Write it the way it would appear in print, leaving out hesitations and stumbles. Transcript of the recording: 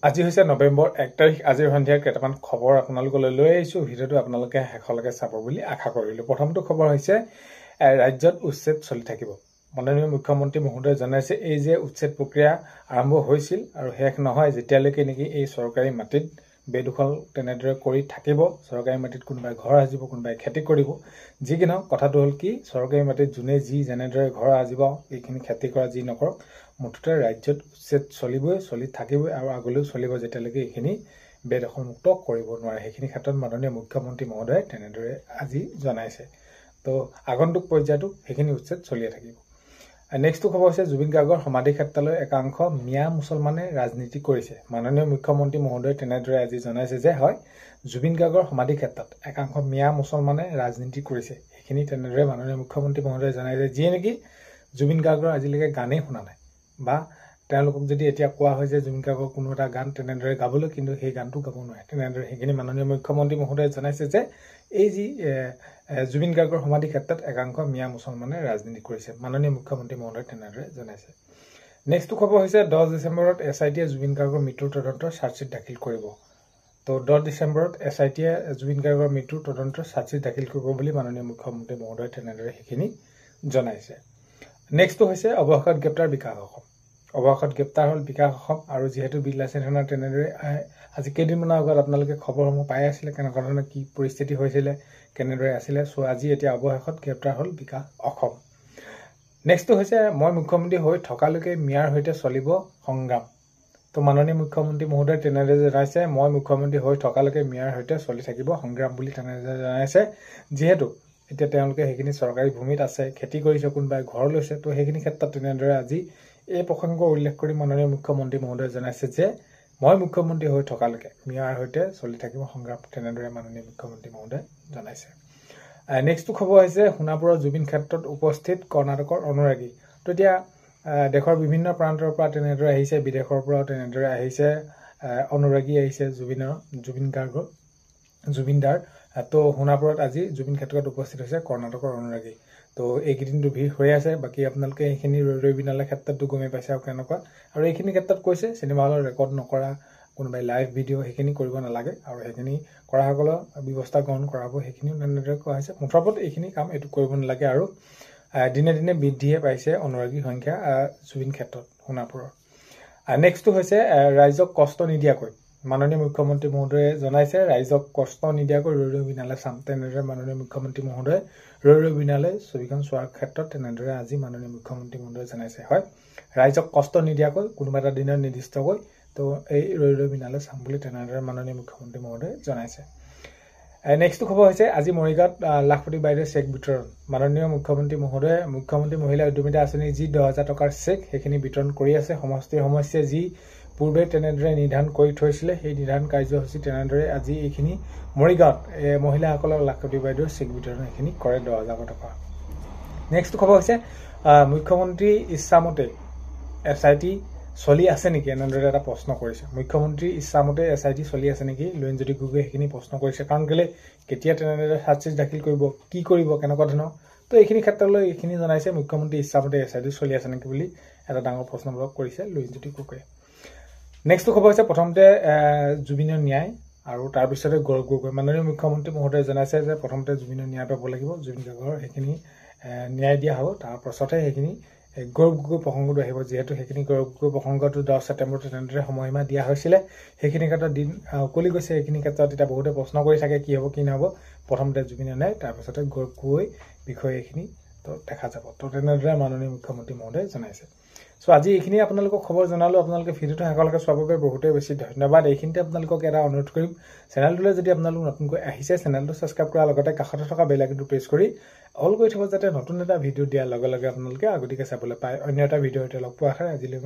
আজি হৈছে নৱেম্বৰ 1 তাৰিখ। আজিৰ সন্ধিয়াৰ কেইটামান খবৰ আপোনালোকলৈ লৈ আহিছোঁ। ভিডিঅ'টো আপোনালোকে শেষলৈকে চাব বুলি আশা কৰিলোঁ। প্ৰথমটো খবৰ হৈছে ৰাজ্যত উচ্ছেদ চলি থাকিব। মাননীয় মুখ্যমন্ত্ৰী মহোদয়ে জনাইছে এই যে উচ্ছেদ প্ৰক্ৰিয়া আৰম্ভ হৈছিল আৰু শেষ নহয় যেতিয়ালৈকে নেকি এই চৰকাৰী মাটিত বেদখল তেনেদৰে কৰি থাকিব। চৰকাৰী মাটিত কোনোবাই ঘৰ সাজিব, কোনোবাই খেতি কৰিব। যি কি নহওক কথাটো হ'ল কি, চৰকাৰী মাটিত যোনে যি যেনেদৰে ঘৰ সাজিব, এইখিনি খেতি কৰা যি নকৰক, মুঠতে ৰাজ্যত উচ্ছেদ চলিবই, চলি থাকিবই আৰু আগলৈও চলিব যেতিয়ালৈকে এইখিনি বেদখলমুক্ত কৰিব নোৱাৰে। সেইখিনি ক্ষেত্ৰত মাননীয় মুখ্যমন্ত্ৰী মহোদয়ে তেনেদৰে আজি জনাইছে। তো আগন্তুক পৰ্যায়তো সেইখিনি উচ্ছেদ চলিয়ে থাকিব। নেক্সটটো খবৰ হৈছে জুবিন গাৰ্গৰ সমাধি ক্ষেত্ৰলৈ একাংশ মিয়া মুছলমানে ৰাজনীতি কৰিছে। মাননীয় মুখ্যমন্ত্ৰী মহোদয়ে তেনেদৰে আজি জনাইছে যে হয়, জুবিন গাৰ্গৰ সমাধি ক্ষেত্ৰত একাংশ মিয়া মুছলমানে ৰাজনীতি কৰিছে। সেইখিনি তেনেদৰে মাননীয় মুখ্যমন্ত্ৰী মহোদয়ে জনাইছে, যিয়ে নেকি জুবিন গাৰ্গৰ আজিলৈকে গানেই শুনা নাই, বা তেওঁলোকক যদি এতিয়া কোৱা হয় যে জুবিন গাৰ্গৰ কোনো এটা গান তেনেদৰে গাবলৈ, কিন্তু সেই গানটো গাব নোৱাৰে। তেনেদৰে সেইখিনি মাননীয় মুখ্যমন্ত্ৰী মহোদয়ে জনাইছে যে এই যি জুবিন গাৰ্গৰ সমাধি ক্ষেত্ৰত একাংশ মিয়া মুছলমানে ৰাজনীতি কৰিছে। মাননীয় মুখ্যমন্ত্ৰী মহোদয়ে তেনেদৰে জনাইছে। নেক্সটটো খবৰ হৈছে 10 ডিচেম্বৰত SITয়ে জুবিন গাৰ্গৰ মৃত্যুৰ তদন্তৰ চাৰ্জশ্বিট দাখিল কৰিব। তো 10 ডিচেম্বৰত SITয়ে জুবিন গাৰ্গৰ মৃত্যুৰ তদন্তৰ চাৰ্জশ্বিট দাখিল কৰিব বুলি মাননীয় মুখ্যমন্ত্ৰী মহোদয়ে তেনেদৰে সেইখিনি জনাইছে। নেক্সটটো হৈছে অৱশেষত গ্ৰেপ্তাৰ বিকাশ অসম। অৱশেষত গ্ৰেপ্তাৰ হ'ল বিকাশ অসম। আৰু যিহেতু বিৰলা সেনৰ তেনেদৰে আজি কেইদিনমানৰ আগত আপোনালোকে খবৰসমূহ পাই আছিলে, কেনেকুৱা ধৰণৰ কি পৰিস্থিতি হৈছিলে, কেনেদৰে আছিলে। চ' আজি এতিয়া অৱশেষত গ্ৰেপ্তাৰ হ'ল বিকাশ অসম। নেক্সটটো হৈছে মই মুখ্যমন্ত্ৰী হৈ থকালৈকে মিয়াৰ সৈতে চলিব সংগ্ৰাম। তো মাননীয় মুখ্যমন্ত্ৰী মহোদয়ে তেনেদৰে জনাইছে মই মুখ্যমন্ত্ৰী হৈ থকালৈকে মিয়াৰ সৈতে চলি থাকিব সংগ্ৰাম বুলি তেনেদৰে জনাইছে। যিহেতু এতিয়া তেওঁলোকে সেইখিনি চৰকাৰী ভূমিত আছে, খেতি কৰিছে, কোনোবাই ঘৰ লৈছে। তো সেইখিনি ক্ষেত্ৰত তেনেদৰে আজি এই প্ৰসংগ উল্লেখ কৰি মাননীয় মুখ্যমন্ত্ৰী মহোদয়ে জনাইছে যে মই মুখ্যমন্ত্ৰী হৈ থকালৈকে মিয়াৰ সৈতে চলি থাকিব সংগ্ৰাম। তেনেদৰে মাননীয় মুখ্যমন্ত্ৰী মহোদয়ে জনাইছে। নেক্সটটো খবৰ হৈছে সোণাপুৰৰ জুবিন ক্ষেত্ৰত উপস্থিত কৰ্ণাটকৰ অনুৰাগী। তো এতিয়া দেশৰ বিভিন্ন প্ৰান্তৰ পৰা তেনেদৰে আহিছে, বিদেশৰ পৰাও তেনেদৰে আহিছে, অনুৰাগী আহিছে জুবিন গাৰ্গৰ, জুবিনদাৰ। তো সোণাপুৰত আজি জুবিন ক্ষেত্ৰত উপস্থিত হৈছে কৰ্ণাটকৰ অনুৰাগী। তো এইকেইদিনটো ভিৰ হৈ আছে। বাকী আপোনালোকে এইখিনি ৰৈ বিনালে ক্ষেত্ৰতো গমেই পাইছে আৰু কেনেকুৱা। আৰু এইখিনি ক্ষেত্ৰত কৈছে চিনেমা হলত ৰেকৰ্ড নকৰা, কোনোবাই লাইভ ভিডিঅ' সেইখিনি কৰিব নালাগে আৰু সেইখিনি কৰাসকলৰ ব্যৱস্থা গ্ৰহণ কৰা হ'ব। সেইখিনিও তেনেদৰে কোৱা হৈছে। মুঠৰ এইখিনি কাম এইটো কৰিব নালাগে। আৰু দিনে দিনে বৃদ্ধিহে পাইছে অনুৰাগীৰ সংখ্যা জুবিন ক্ষেত্ৰত সোণাপুৰৰ। নেক্সটটো হৈছে ৰাইজক কষ্ট নিদিয়াকৈ। মাননীয় মুখ্যমন্ত্ৰী মহোদয়ে জনাইছে ৰাইজক কষ্ট নিদিয়াকৈ ৰৈ বিনালে চাম। তেনেদৰে মাননীয় মুখ্যমন্ত্ৰী মহোদয়ে ৰৈ বিনালে ছবিখন চোৱাৰ ক্ষেত্ৰত তেনেদৰে আজি মাননীয় মুখ্যমন্ত্ৰী মহোদয়ে জনাইছে হয়, ৰাইজক কষ্ট নিদিয়াকৈ কোনোবা এটা দিনত নিৰ্দিষ্টকৈ তো এই ৰৈ বিনালে চাম বুলি তেনেদৰে মাননীয় মুখ্যমন্ত্ৰী মহোদয়ে জনাইছে। নেক্সটটো খবৰ হৈছে আজি মৰিগাঁৱত লাখপতি বাইদেউৰ চেক বিতৰণ। মাননীয় মুখ্যমন্ত্ৰী মহোদয়ে মুখ্যমন্ত্ৰী মহিলা উদ্যমিতা আঁচনিৰ যি 10,000 টকাৰ চেক সেইখিনি বিতৰণ কৰি আছে। সমষ্টিয়ে যি পূৰ্বে তেনেদৰে নিৰ্ধাৰণ কৰি থৈছিলে সেই নিৰ্ধাৰণ কাৰ্যসূচী তেনেদৰে আজি এইখিনি মৰিগাঁৱত মহিলাসকলক লাখপতি বাইদেউৰ চেক বিতৰণ এইখিনি কৰে 10,000 টকা। নেক্সট খবৰ হৈছে মুখ্যমন্ত্ৰী ইচ্ছামতে SIT চলি আছে নেকি, এনেদৰে এটা প্ৰশ্ন কৰিছে। মুখ্যমন্ত্ৰী ইচ্ছামতে SIT চলি আছে নেকি লুৰিণজ্যোতি গগৈয়ে সেইখিনি প্ৰশ্ন কৰিছে। কাৰণ কেলে কেতিয়া তেনেদৰে চাৰ্জশ্বিট দাখিল কৰিব, কি কৰিব, কেনেকুৱা ধৰণৰ। তো এইখিনি ক্ষেত্ৰলৈ এইখিনি জনাইছে মুখ্যমন্ত্ৰী ইচ্ছামতে SIT চলি আছে নেকি বুলি এটা ডাঙৰ প্ৰশ্নবোধক কৰিছে লুৰিণজ্যোতি গগৈয়ে। নেক্সটটো খবৰ হৈছে প্ৰথমতে জুবিনৰ ন্যায় আৰু তাৰপিছতে গৌৰৱ গগৈ। মাননীয় মুখ্যমন্ত্ৰী মহোদয়ে জনাইছে যে প্ৰথমতে জুবিনৰ ন্যায় পাব লাগিব, জুবিন গাৰ্গৰ সেইখিনি ন্যায় দিয়া হ'ব, তাৰ পাছতহে সেইখিনি গৌৰৱ গগৈ প্ৰসংগটো আহিব। যিহেতু সেইখিনি গৌৰৱ গগৈ প্ৰসংগটো 10 ছেপ্টেম্বৰত তেনেদৰে সময়সীমা দিয়া হৈছিলে। সেইখিনি ক্ষেত্ৰত দিন উকলি গৈছে। সেইখিনি ক্ষেত্ৰত এতিয়া বহুতে প্ৰশ্ন কৰি থাকে কি হ'ব কি নহ'ব। প্ৰথমতে জুবিনৰ ন্যায়, তাৰপিছতে গৌৰৱ গগৈ বিষয়ে এইখিনি তো দেখা যাব। তো তেনেদৰে মাননীয় মুখ্যমন্ত্ৰী মহোদয়ে জনাইছে। চ' আজি এইখিনি আপোনালোকক খবৰ জনালোঁ। আপোনালোকে ভিডিঅ'টো শেষলৈকে চোৱাৰ বাবে বহুতেই বেছি ধন্যবাদ। এইখিনিতে আপোনালোকক এটা অনুৰোধ কৰিম, চেনেলটোলৈ যদি আপোনালোক নতুনকৈ আহিছে চেনেলটো ছাবস্ক্ৰাইব কৰাৰ লগতে কাষতে থকা বেল আইকনটো প্ৰেছ কৰি অল কৰি থ'ব, যাতে নতুন এটা ভিডিঅ' দিয়াৰ লগে লগে আপোনালোকে আগতীয়াকৈ চাবলৈ পায়। অন্য এটা ভিডিঅ'তে লগ পোৱা আশাৰে আজিলৈ